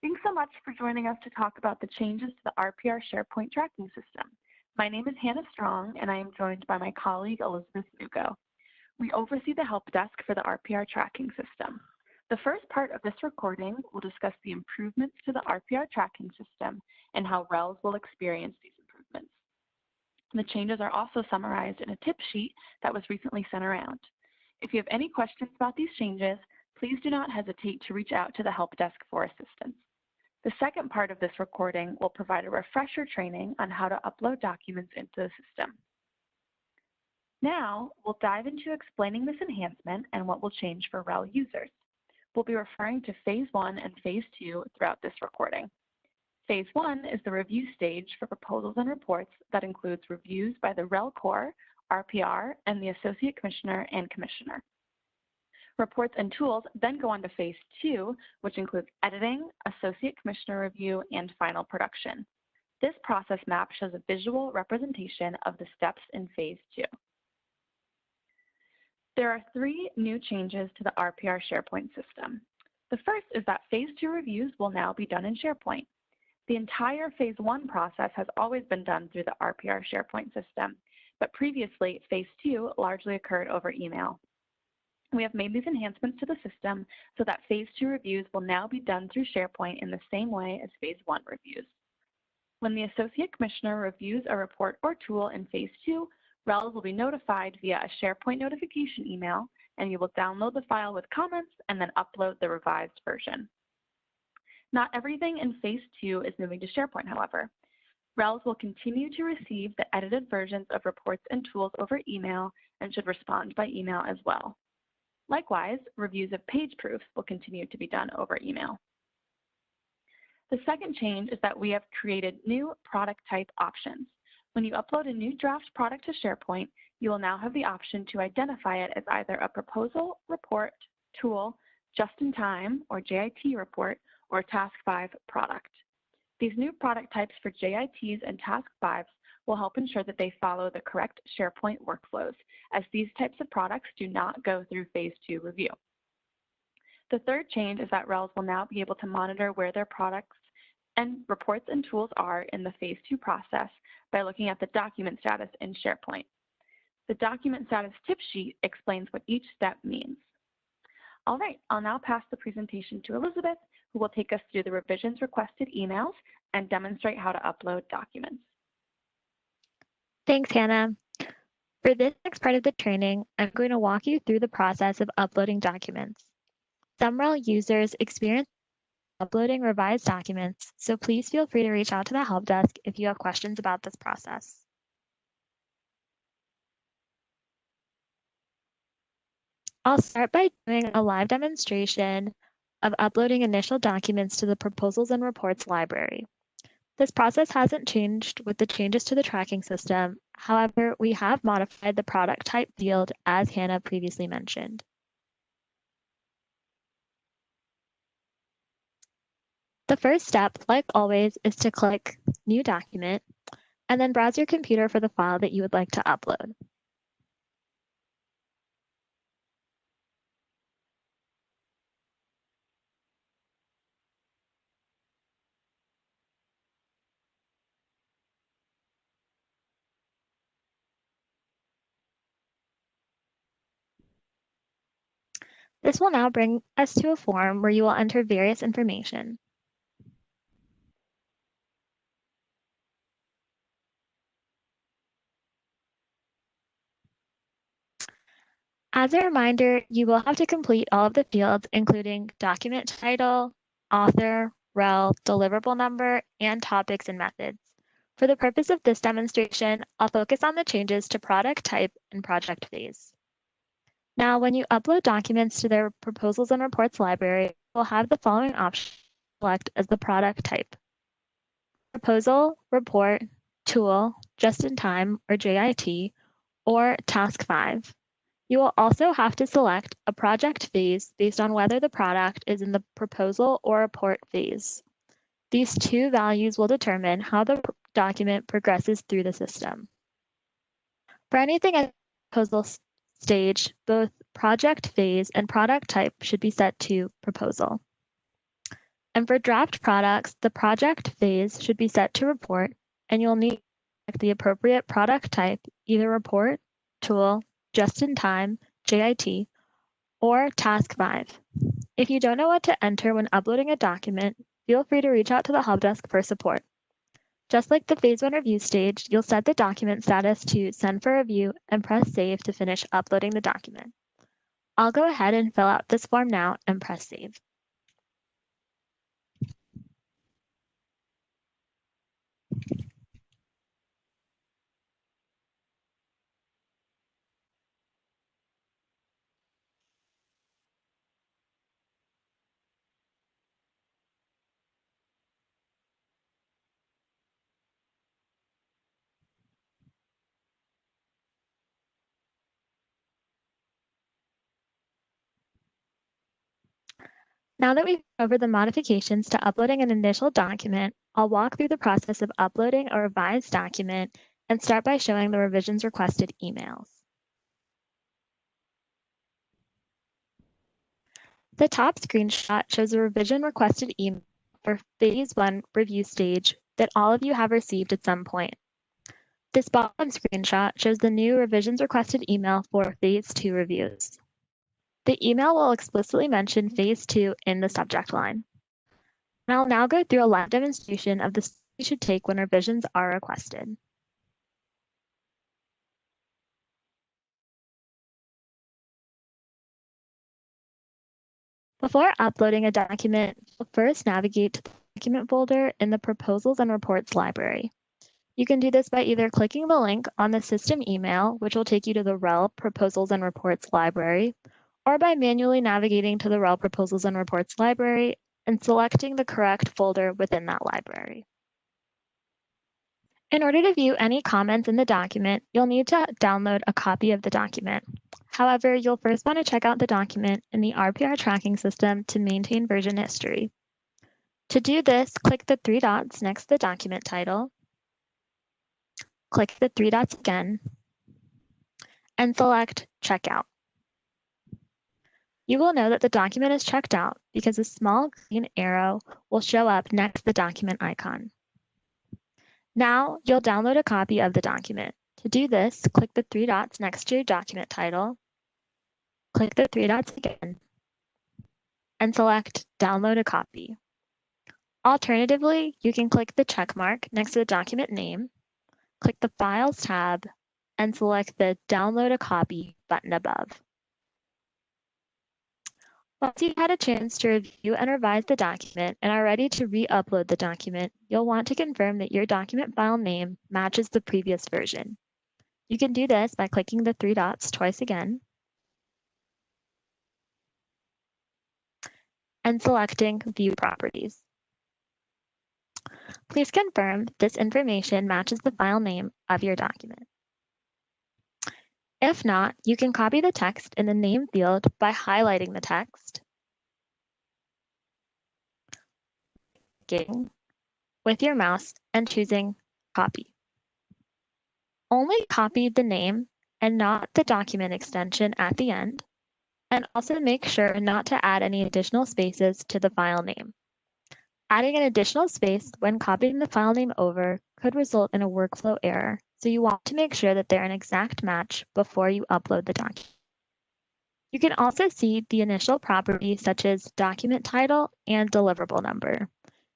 Thanks so much for joining us to talk about the changes to the RPR SharePoint tracking system. My name is Hannah Strong, and I am joined by my colleague, Elizabeth Nugo. We oversee the help desk for the RPR tracking system. The first part of this recording will discuss the improvements to the RPR tracking system and how RELs will experience these improvements. The changes are also summarized in a tip sheet that was recently sent around. If you have any questions about these changes, please do not hesitate to reach out to the help desk for assistance. The second part of this recording will provide a refresher training on how to upload documents into the system. Now, we'll dive into explaining this enhancement and what will change for REL users. We'll be referring to Phase 1 and Phase 2 throughout this recording. Phase 1 is the review stage for proposals and reports that includes reviews by the REL Core, RPR, and the Associate Commissioner and Commissioner. Reports and tools then go on to Phase 2, which includes editing, Associate Commissioner review, and final production. This process map shows a visual representation of the steps in Phase 2. There are 3 new changes to the RPR SharePoint system. The first is that Phase 2 reviews will now be done in SharePoint. The entire Phase 1 process has always been done through the RPR SharePoint system, but previously Phase 2 largely occurred over email. We have made these enhancements to the system so that Phase 2 reviews will now be done through SharePoint in the same way as Phase 1 reviews. When the Associate Commissioner reviews a report or tool in Phase 2, RELs will be notified via a SharePoint notification email, and you will download the file with comments and then upload the revised version. Not everything in Phase 2 is moving to SharePoint, however. RELs will continue to receive the edited versions of reports and tools over email and should respond by email as well. Likewise, reviews of page proofs will continue to be done over email. The second change is that we have created new product type options. When you upload a new draft product to SharePoint, you will now have the option to identify it as either a proposal, report, tool, just-in-time, or JIT report, or Task 5 product. These new product types for JITs and Task 5s will help ensure that they follow the correct SharePoint workflows, as these types of products do not go through Phase 2 review. The third change is that RELs will now be able to monitor where their products and reports and tools are in the Phase 2 process by looking at the document status in SharePoint. The document status tip sheet explains what each step means. All right, I'll now pass the presentation to Elizabeth, who will take us through the revisions requested emails and demonstrate how to upload documents. Thanks, Hannah. For this next part of the training, I'm going to walk you through the process of uploading documents. Some REL users experience uploading revised documents, so please feel free to reach out to the help desk if you have questions about this process. I'll start by doing a live demonstration of uploading initial documents to the Proposals and Reports library. This process hasn't changed with the changes to the tracking system. However, we have modified the product type field as Hannah previously mentioned. The first step, like always, is to click New Document and then browse your computer for the file that you would like to upload. This will now bring us to a form where you will enter various information. As a reminder, you will have to complete all of the fields, including document title, author, REL, deliverable number, and topics and methods. For the purpose of this demonstration, I'll focus on the changes to product type and project phase. Now, when you upload documents to their Proposals and Reports library, you'll have the following options select as the product type: proposal, report, tool, just-in-time, or JIT, or Task 5. You will also have to select a project phase based on whether the product is in the proposal or report phase. These two values will determine how the document progresses through the system. For anything at the proposal stage, both project phase and product type should be set to proposal. And for draft products, the project phase should be set to report, and you'll need to select the appropriate product type, either report, tool, just-in-time, JIT, or task 5. If you don't know what to enter when uploading a document, feel free to reach out to the help desk for support. Just like the Phase 1 review stage, you'll set the document status to Send for Review and press Save to finish uploading the document. I'll go ahead and fill out this form now and press Save. Now that we've covered the modifications to uploading an initial document, I'll walk through the process of uploading a revised document and start by showing the revisions requested emails. The top screenshot shows a revision requested email for Phase 1 review stage that all of you have received at some point. This bottom screenshot shows the new revisions requested email for Phase 2 reviews. The email will explicitly mention Phase 2 in the subject line. And I'll now go through a live demonstration of the steps you should take when revisions are requested. Before uploading a document, you'll first navigate to the document folder in the Proposals and Reports library. You can do this by either clicking the link on the system email, which will take you to the REL Proposals and Reports library, or by manually navigating to the REL Proposals and Reports library and selecting the correct folder within that library. In order to view any comments in the document, you'll need to download a copy of the document. However, you'll first want to check out the document in the RPR tracking system to maintain version history. To do this, click the 3 dots next to the document title, click the 3 dots again, and select Checkout. You will know that the document is checked out because a small green arrow will show up next to the document icon. Now, you'll download a copy of the document. To do this, click the 3 dots next to your document title, click the 3 dots again, and select Download a Copy. Alternatively, you can click the check mark next to the document name, click the Files tab, and select the Download a Copy button above. Once you've had a chance to review and revise the document and are ready to re-upload the document, you'll want to confirm that your document file name matches the previous version. You can do this by clicking the 3 dots twice again and selecting View Properties. Please confirm this information matches the file name of your document. If not, you can copy the text in the name field by highlighting the text, clicking with your mouse, and choosing Copy. Only copy the name and not the document extension at the end, and also make sure not to add any additional spaces to the file name. Adding an additional space when copying the file name over could result in a workflow error, so you want to make sure that they're an exact match before you upload the document. You can also see the initial properties such as document title and deliverable number.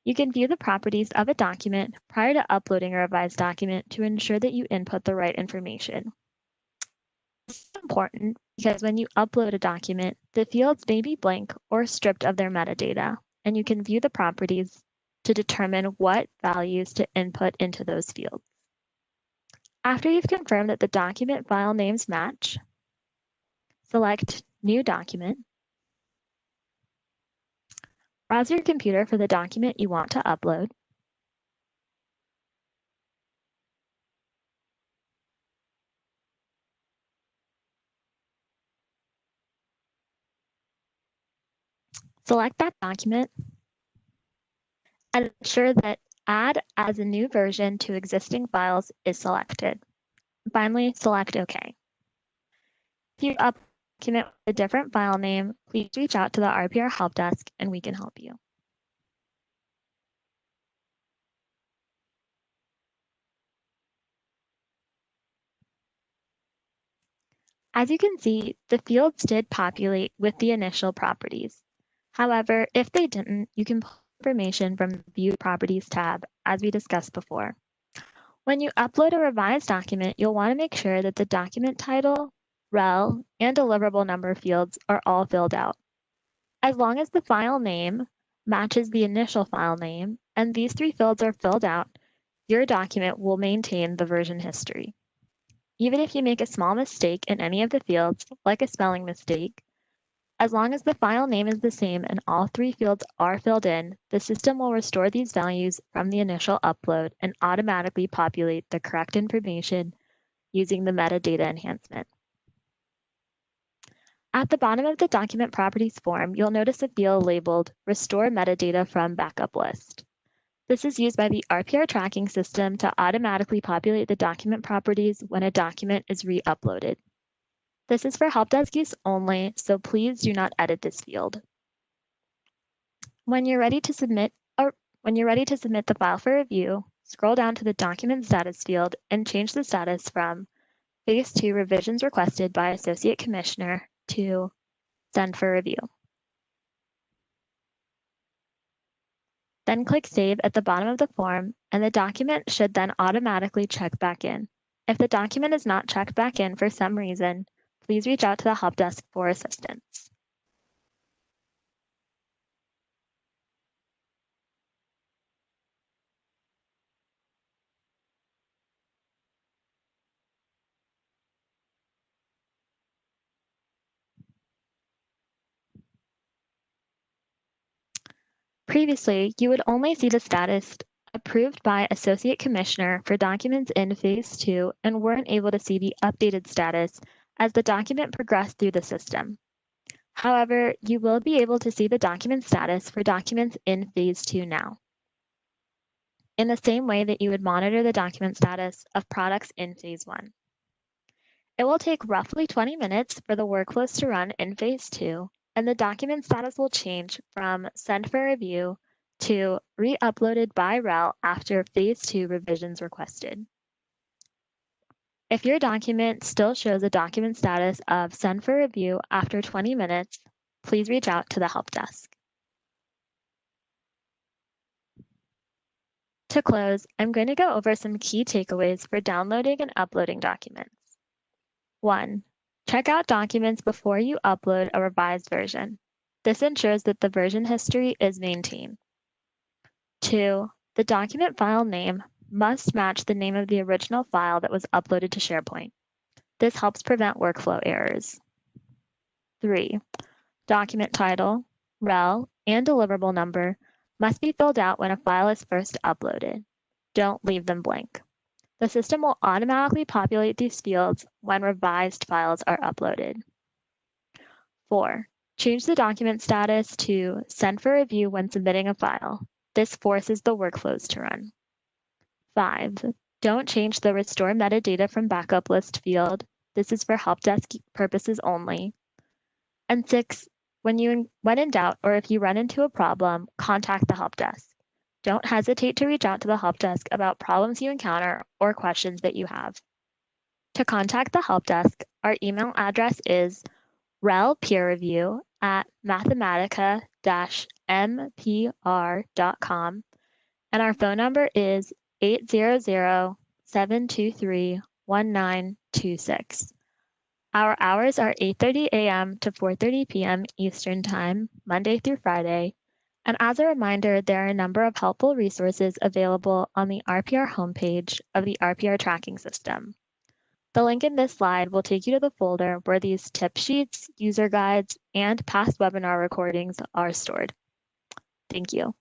You can view the properties of a document prior to uploading a revised document to ensure that you input the right information. This is important because when you upload a document, the fields may be blank or stripped of their metadata, and you can view the properties to determine what values to input into those fields. After you've confirmed that the document file names match, select New Document, browse your computer for the document you want to upload, select that document, and ensure that Add as a new version to existing files is selected. Finally, select OK. If you upload a document with a different file name, please reach out to the RPR help desk and we can help you. As you can see, the fields did populate with the initial properties. However, if they didn't, you can pull information from the View Properties tab, as we discussed before. When you upload a revised document, you'll want to make sure that the document title, REL, and deliverable number fields are all filled out. As long as the file name matches the initial file name, and these three fields are filled out, your document will maintain the version history. Even if you make a small mistake in any of the fields, like a spelling mistake, as long as the file name is the same and all three fields are filled in, the system will restore these values from the initial upload and automatically populate the correct information using the metadata enhancement. At the bottom of the document properties form, you'll notice a field labeled Restore Metadata from Backup List. This is used by the RPR tracking system to automatically populate the document properties when a document is re-uploaded. This is for help desk use only, so please do not edit this field. When you're ready to submit the file for review, scroll down to the Document Status field and change the status from Phase 2 Revisions Requested by Associate Commissioner to Send for Review. Then click Save at the bottom of the form, and the document should then automatically check back in. If the document is not checked back in for some reason, please reach out to the help desk for assistance. Previously, you would only see the status approved by Associate Commissioner for documents in Phase 2 and weren't able to see the updated status as the document progressed through the system. However, you will be able to see the document status for documents in Phase 2 now, in the same way that you would monitor the document status of products in Phase 1. It will take roughly 20 minutes for the workflows to run in Phase 2, and the document status will change from Send for Review to Re-uploaded by REL after Phase 2 revisions requested. If your document still shows a document status of Send for Review after 20 minutes, please reach out to the help desk. To close, I'm going to go over some key takeaways for downloading and uploading documents. 1. Check out documents before you upload a revised version. This ensures that the version history is maintained. 2. The document file name must match the name of the original file that was uploaded to SharePoint. This helps prevent workflow errors. 3. Document title, REL, and deliverable number must be filled out when a file is first uploaded. Don't leave them blank. The system will automatically populate these fields when revised files are uploaded. 4. Change the document status to Send for Review when submitting a file. This forces the workflows to run. 5. Don't change the Restore Metadata from Backup List field. This is for help desk purposes only. And 6. When in doubt or if you run into a problem, contact the help desk. Don't hesitate to reach out to the help desk about problems you encounter or questions that you have. To contact the help desk, our email address is relpeerreview@mathematica-mpr.com, and our phone number is 800-723-1926. Our hours are 8:30 a.m. to 4:30 p.m. Eastern Time, Monday through Friday. And as a reminder, there are a number of helpful resources available on the RPR homepage of the RPR tracking system. The link in this slide will take you to the folder where these tip sheets, user guides, and past webinar recordings are stored. Thank you.